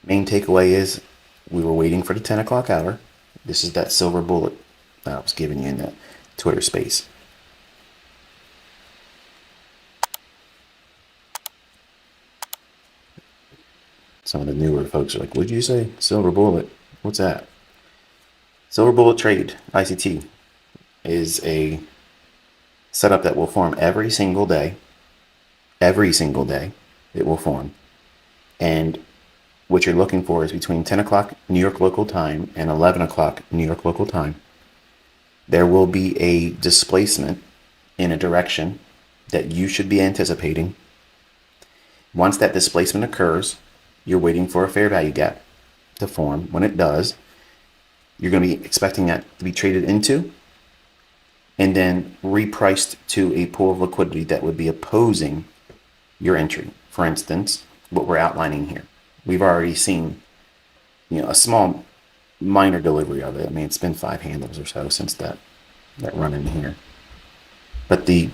Main takeaway is we were waiting for the 10 o'clock hour. This is that silver bullet that I was giving you in that Twitter space. Some of the newer folks are like, what'd you say? Silver bullet. What's that? Silver bullet trade, ICT, is a setup that will form every single day. Every single day it will form. And what you're looking for is between 10 o'clock New York local time and 11 o'clock New York local time. There will be a displacement in a direction that you should be anticipating. Once that displacement occurs, you're waiting for a fair value gap to form. When it does, you're going to be expecting that to be traded into and then repriced to a pool of liquidity that would be opposing your entry. For instance, what we're outlining here. We've already seen, a small minor delivery of it. I mean, it's been 5 handles or so since that run in here. But the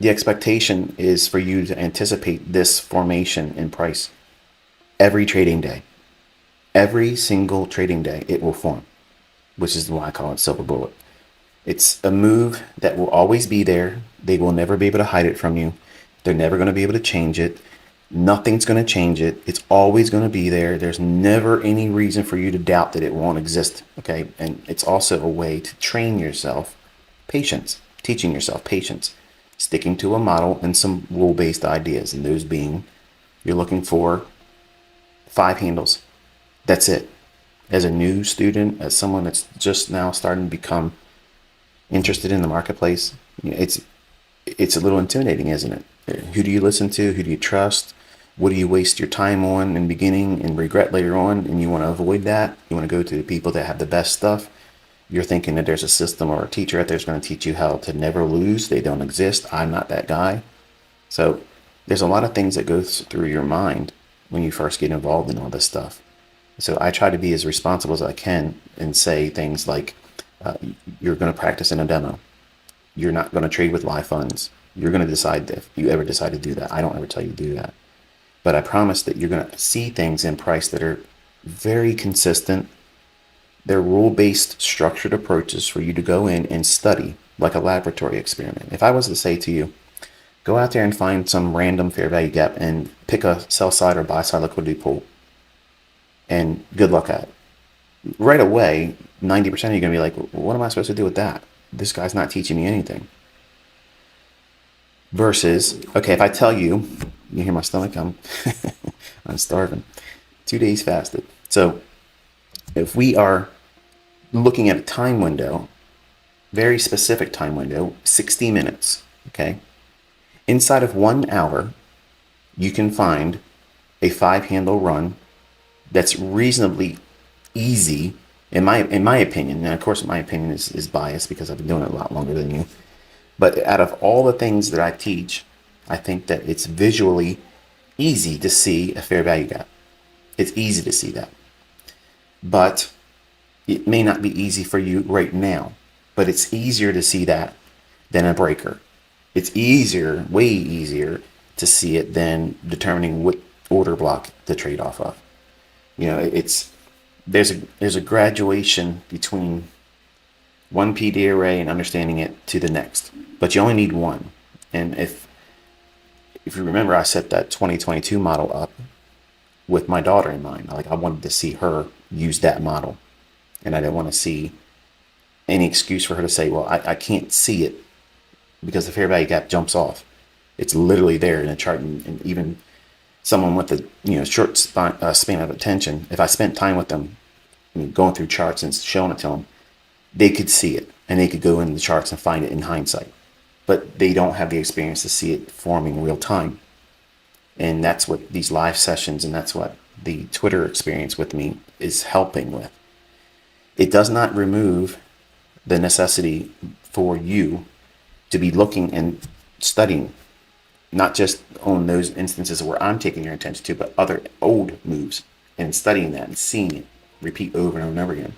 expectation is for you to anticipate this formation in price every trading day. Every single trading day it will form, which is why I call it silver bullet. It's a move that will always be there. They will never be able to hide it from you. They're never going to be able to change it. Nothing's going to change it. It's always going to be there. There's never any reason for you to doubt that it won't exist. Okay. And it's also a way to train yourself patience, teaching yourself patience, sticking to a model and some rule-based ideas. And those being, you're looking for 5 handles. That's it. As a new student, as someone that's just now starting to become interested in the marketplace, it's a little intimidating, isn't it? Who do you listen to? Who do you trust? What do you waste your time on in the beginning and regret later on? And you want to avoid that. You want to go to the people that have the best stuff. You're thinking that there's a system or a teacher out there that's going to teach you how to never lose. They don't exist. I'm not that guy. So there's a lot of things that go through your mind when you first get involved in all this stuff. So I try to be as responsible as I can and say things like, you're going to practice in a demo. You're not going to trade with live funds. You're going to decide if you ever decide to do that. I don't ever tell you to do that. But I promise that you're going to see things in price that are very consistent. They're rule-based, structured approaches for you to go in and study like a laboratory experiment. If I was to say to you, go out there and find some random fair value gap and pick a sell side or buy side liquidity pool, and good luck at it. Right away, 90% of you are going to be like, what am I supposed to do with that? This guy's not teaching me anything. Versus, okay, if I tell you, you hear my stomach, I'm starving. 2 days fasted. So if we are looking at a time window, very specific time window, 60 minutes, okay? Inside of 1 hour, you can find a 5 handle run that's reasonably easy, in my opinion. Now, of course, my opinion is biased because I've been doing it a lot longer than you. But out of all the things that I teach, I think that it's visually easy to see a fair value gap. It's easy to see that. But it may not be easy for you right now. But it's easier to see that than a breaker. It's easier, way easier to see it than determining what order block to trade off of. There's a graduation between one PD array and understanding it to the next, but you only need one. And if you remember, I set that 2022 model up with my daughter in mind. Like, I wanted to see her use that model, and I didn't want to see any excuse for her to say, well, I can't see it because the fair value gap jumps off. It's literally there in a chart, and even someone with a short span of attention, if I spent time with them going through charts and showing it to them, they could see it and they could go into the charts and find it in hindsight. But they don't have the experience to see it forming real time. And that's what these live sessions and that's what the Twitter experience with me is helping with. It does not remove the necessity for you to be looking and studying, not just on those instances where I'm taking your attention to, but other old moves and studying that and seeing it repeat over and over and over again.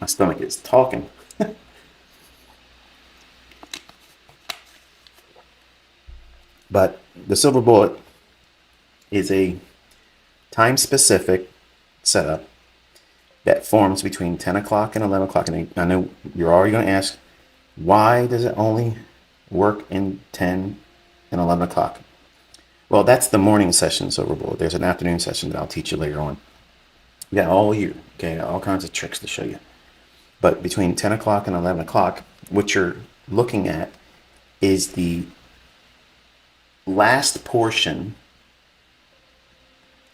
My stomach is talking. But the silver bullet is a time specific setup that forms between 10 o'clock and 11 o'clock. And I know you're already going to ask, why does it only work in 10 and 11 o'clock? Well, that's the morning session, silver bullet. There's an afternoon session that I'll teach you later on. We got all year, okay, all kinds of tricks to show you. But between 10 o'clock and 11 o'clock, what you're looking at is the last portion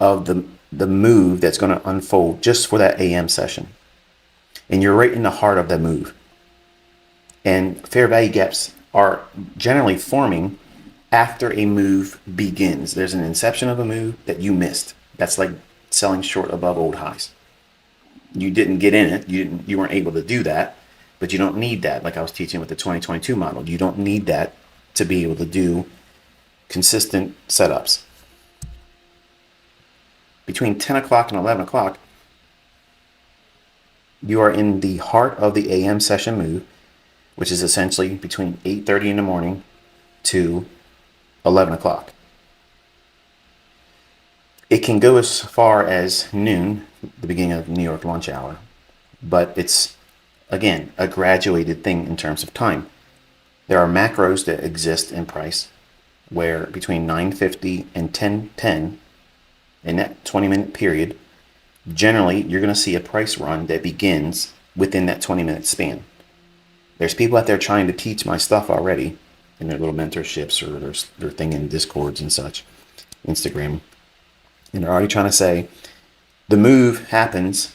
of the move that's going to unfold just for that AM session. And you're right in the heart of that move. And fair value gaps are generally forming after a move begins. There's an inception of a move that you missed. That's like selling short above old highs. You didn't get in it. You weren't able to do that, but you don't need that. Like I was teaching with the 2022 model, you don't need that to be able to do consistent setups. Between 10 o'clock and 11 o'clock, you are in the heart of the AM session move, which is essentially between 8:30 in the morning to 11 o'clock. It can go as far as noon, the beginning of New York lunch hour, but it's, again, a graduated thing in terms of time. There are macros that exist in price where between 9:50 and 10:10, in that 20-minute period, generally you're going to see a price run that begins within that 20-minute span. There's people out there trying to teach my stuff already in their little mentorships or their thing in Discords and such, Instagram. And they're already trying to say the move happens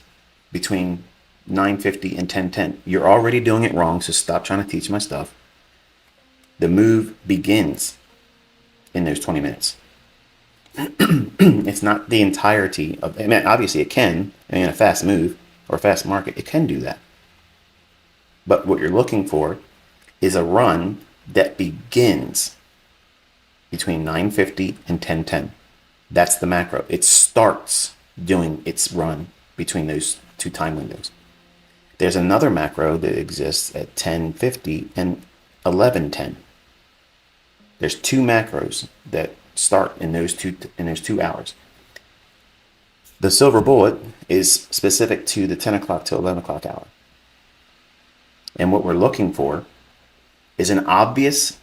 between 9:50 and 10:10. You're already doing it wrong, so stop trying to teach my stuff. The move begins in those 20 minutes. It's not the entirety of, I mean, obviously it can, in a fast move or a fast market, it can do that. But what you're looking for is a run that begins between 9:50 and 10:10. That's the macro. It starts doing its run between those two time windows. There's another macro that exists at 10:50 and 11:10. There's two macros that start in those two hours. The silver bullet is specific to the 10 o'clock to 11 o'clock hour. And what we're looking for is an obvious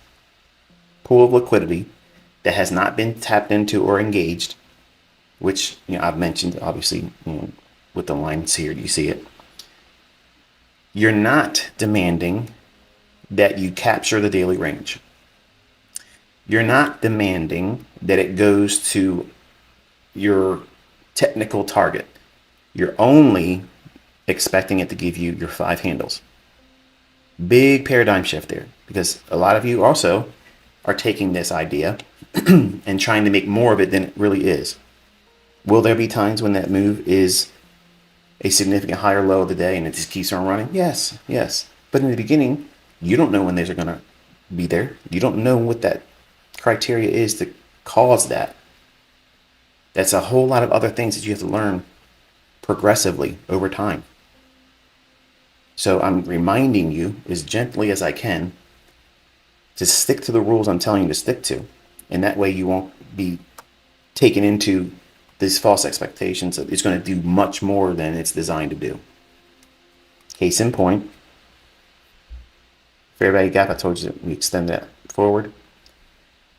pool of liquidity that has not been tapped into or engaged, which I've mentioned, obviously, with the lines here, you see it. You're not demanding that you capture the daily range. You're not demanding that it goes to your technical target. You're only expecting it to give you your 5 handles. Big paradigm shift there, because a lot of you also are taking this idea and trying to make more of it than it really is. Will there be times when that move is a significant higher low of the day and it just keeps on running? Yes. But in the beginning, you don't know when those are going to be there. You don't know what that criteria is to cause that. That's a whole lot of other things that you have to learn progressively over time. So I'm reminding you as gently as I can to stick to the rules I'm telling you to stick to. And that way you won't be taken into these false expectations that it's going to do much more than it's designed to do. Case in point, fair value gap, I told you that we extend that forward.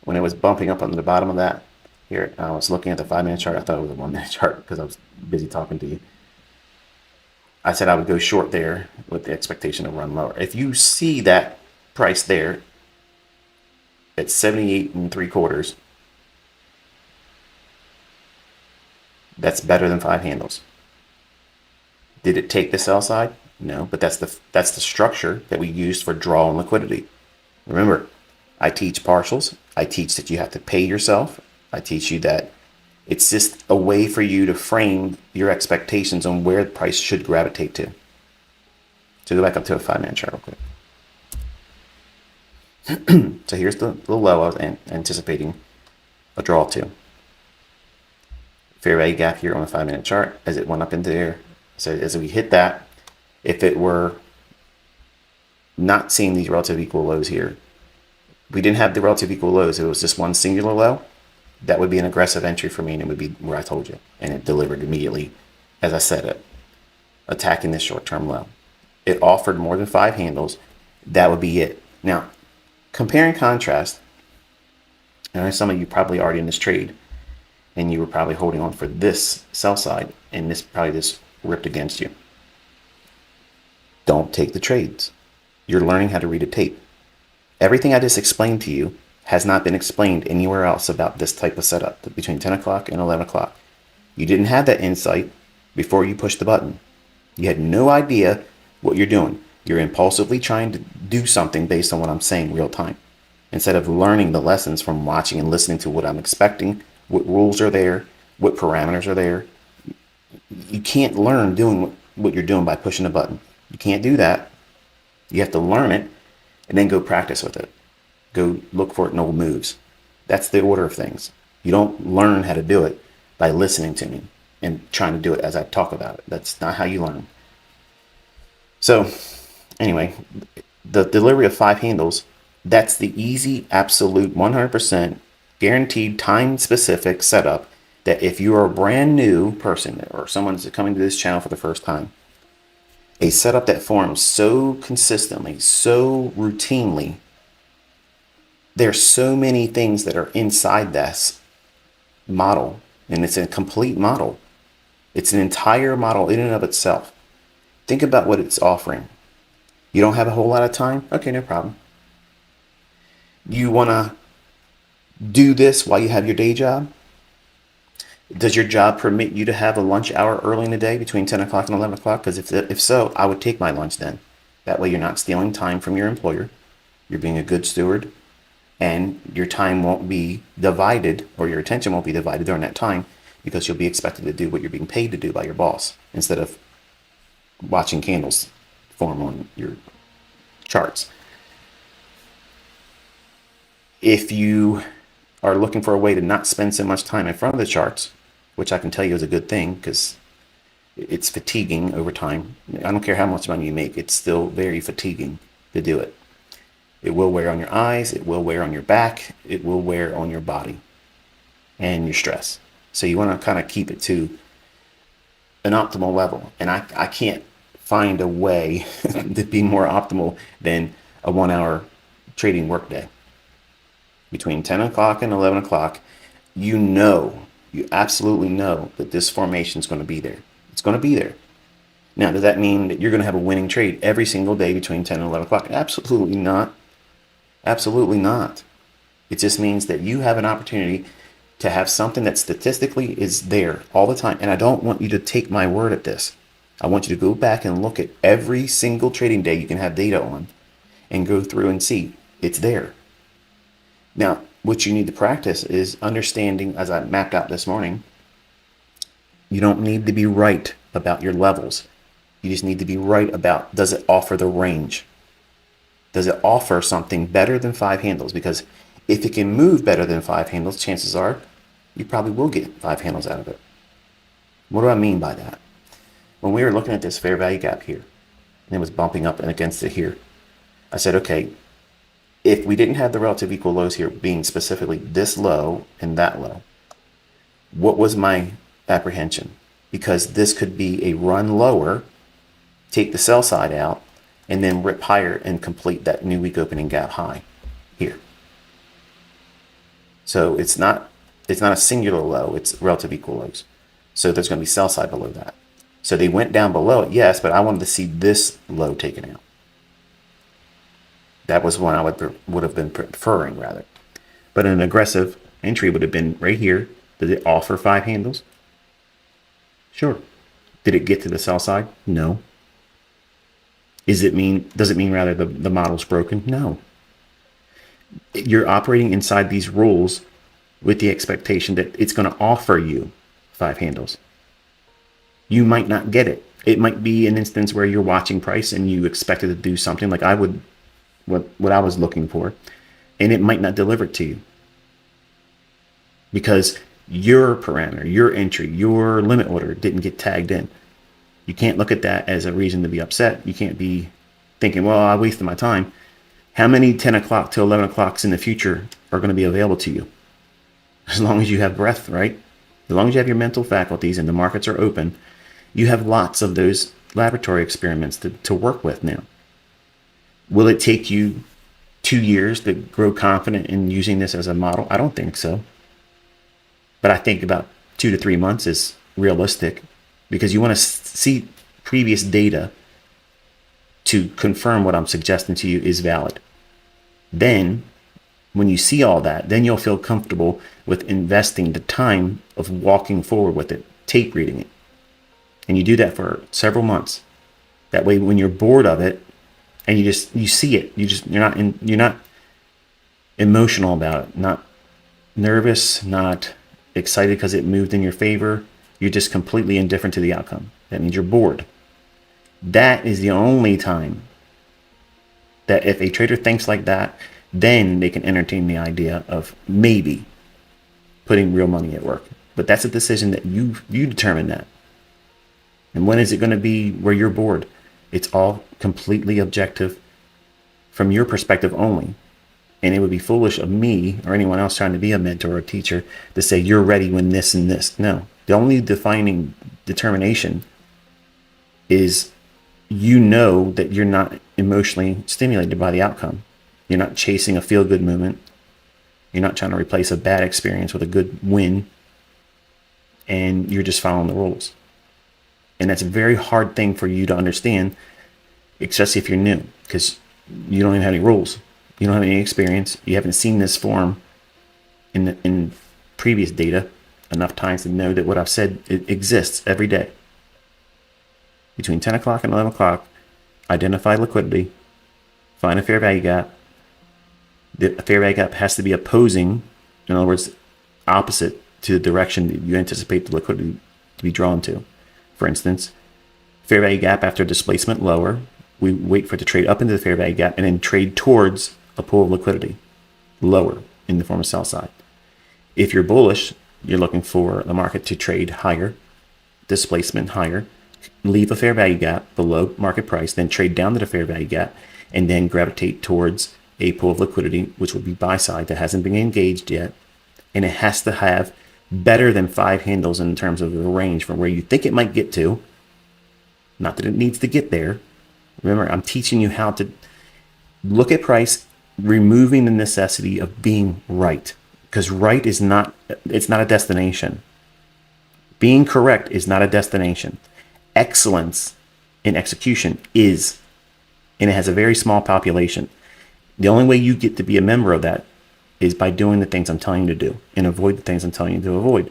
When it was bumping up on the bottom of that, here, I was looking at the 5-minute chart. I thought it was a 1-minute chart because I was busy talking to you. I said I would go short there with the expectation of run lower. If you see that price there at 78 3/4, that's better than 5 handles. Did it take the sell side? No, but that's the structure that we used for draw and liquidity. Remember, I teach partials. I teach that you have to pay yourself. I teach you that it's just a way for you to frame your expectations on where the price should gravitate to. So go back up to a 5-minute chart real quick. So here's the low I was anticipating a draw to. Fair value gap here on the 5-minute chart as it went up into there. So as we hit that, if it were not seeing these relative equal lows here, If we didn't have the relative equal lows, it was just one singular low, that would be an aggressive entry for me, and it would be where I told you. And it delivered immediately, as I said it, attacking this short-term low. It offered more than 5 handles. That would be it. Now, compare and contrast, and I know some of you probably already in this trade, and you were probably holding on for this sell side, and this probably just ripped against you. Don't take the trades. You're learning how to read a tape. Everything I just explained to you has not been explained anywhere else about this type of setup between 10 o'clock and 11 o'clock. You didn't have that insight before you pushed the button. You had no idea what you're doing. You're impulsively trying to do something based on what I'm saying real time, instead of learning the lessons from watching and listening to what I'm expecting, what rules are there, what parameters are there. You can't learn doing what you're doing by pushing a button. You can't do that. You have to learn it and then go practice with it. Go look for it in old moves. That's the order of things. You don't learn how to do it by listening to me and trying to do it as I talk about it. That's not how you learn. So anyway, the delivery of 5 handles, that's the easy, absolute, 100% guaranteed time-specific setup that if you are a brand new person or someone's coming to this channel for the first time, a setup that forms so consistently, so routinely, there's so many things that are inside this model, and it's a complete model. It's an entire model in and of itself. Think about what it's offering. You don't have a whole lot of time? Okay, no problem. You want to do this while you have your day job? Does your job permit you to have a lunch hour early in the day between 10 o'clock and 11 o'clock? Because if so, I would take my lunch then. That way you're not stealing time from your employer. You're being a good steward, and your time won't be divided, or your attention won't be divided during that time, because you'll be expected to do what you're being paid to do by your boss instead of watching candles form on your charts. If you are looking for a way to not spend so much time in front of the charts, which I can tell you is a good thing because it's fatiguing over time. I don't care how much money you make, it's still very fatiguing to do it. It will wear on your eyes, it will wear on your back, it will wear on your body and your stress. So you want to kind of keep it to an optimal level. And I can't find a way to be more optimal than a 1-hour trading workday. Between 10 o'clock and 11 o'clock, you absolutely know that this formation is going to be there. It's going to be there. Now, does that mean that you're going to have a winning trade every single day between 10 and 11 o'clock? Absolutely not. Absolutely not. It just means that you have an opportunity to have something that statistically is there all the time. And I don't want you to take my word at this. I want you to go back and look at every single trading day you can have data on and go through and see it's there. Now, what you need to practice is understanding, as I mapped out this morning, you don't need to be right about your levels. You just need to be right about, does it offer the range? Does it offer something better than 5 handles? Because if it can move better than 5 handles, chances are you probably will get 5 handles out of it. What do I mean by that? When we were looking at this fair value gap here, and it was bumping up and against it here, I said, okay, if we didn't have the relative equal lows here being specifically this low and that low, what was my apprehension? Because this could be a run lower, take the sell side out, and then rip higher and complete that new week opening gap high here. So it's not a singular low, it's relative equal lows. So there's going to be sell side below that. So they went down below it, yes, but I wanted to see this low taken out. That was one I would have been preferring rather. But an aggressive entry would have been right here. Did it offer 5 handles? Sure. Did it get to the sell side? No. Does it mean rather the model's broken? No. You're operating inside these rules with the expectation that it's going to offer you 5 handles. You might not get it. It might be an instance where you're watching price and you expect it to do something like I would, what I was looking for, and it might not deliver it to you because your parameter, your entry, your limit order didn't get tagged in. You can't look at that as a reason to be upset. You can't be thinking, well, I wasted my time. How many 10 o'clock to 11 o'clocks in the future are going to be available to you? As long as you have breath, right? As long as you have your mental faculties and the markets are open, you have lots of those laboratory experiments to work with now. Will it take you 2 years to grow confident in using this as a model? I don't think so. But I think about 2 to 3 months is realistic, because you want to see previous data to confirm what I'm suggesting to you is valid. Then, when you see all that, then you'll feel comfortable with investing the time of walking forward with it, tape reading it. And you do that for several months. That way, when you're bored of it and you see it, you're not emotional about it, not nervous, not excited because it moved in your favor. You're just completely indifferent to the outcome. That means you're bored. That is the only time that if a trader thinks like that, then they can entertain the idea of maybe putting real money at work. But that's a decision that you determine that. And when is it going to be where you're bored? It's all completely objective from your perspective only. And it would be foolish of me or anyone else trying to be a mentor or a teacher to say you're ready when this and this. No. The only defining determination is that you're not emotionally stimulated by the outcome. You're not chasing a feel-good moment. You're not trying to replace a bad experience with a good win. And you're just following the rules. And that's a very hard thing for you to understand, especially if you're new, because you don't even have any rules. You don't have any experience. You haven't seen this form in previous data enough times to know that what I've said, it exists every day. Between 10 o'clock and 11 o'clock, identify liquidity, find a fair value gap. The fair value gap has to be opposing, in other words, opposite to the direction that you anticipate the liquidity to be drawn to. For instance, fair value gap after displacement lower, we wait for it to trade up into the fair value gap and then trade towards a pool of liquidity lower in the form of sell side. If you're bullish, you're looking for the market to trade higher, displacement higher, leave a fair value gap below market price, then trade down to the fair value gap, and then gravitate towards a pool of liquidity, which would be buy side that hasn't been engaged yet. And it has to have better than 5 handles in terms of the range from where you think it might get to. Not that it needs to get there. Remember, I'm teaching you how to look at price, removing the necessity of being right. Because right is not a destination. Being correct is not a destination. Excellence in execution is, and it has a very small population. The only way you get to be a member of that is by doing the things I'm telling you to do and avoid the things I'm telling you to avoid.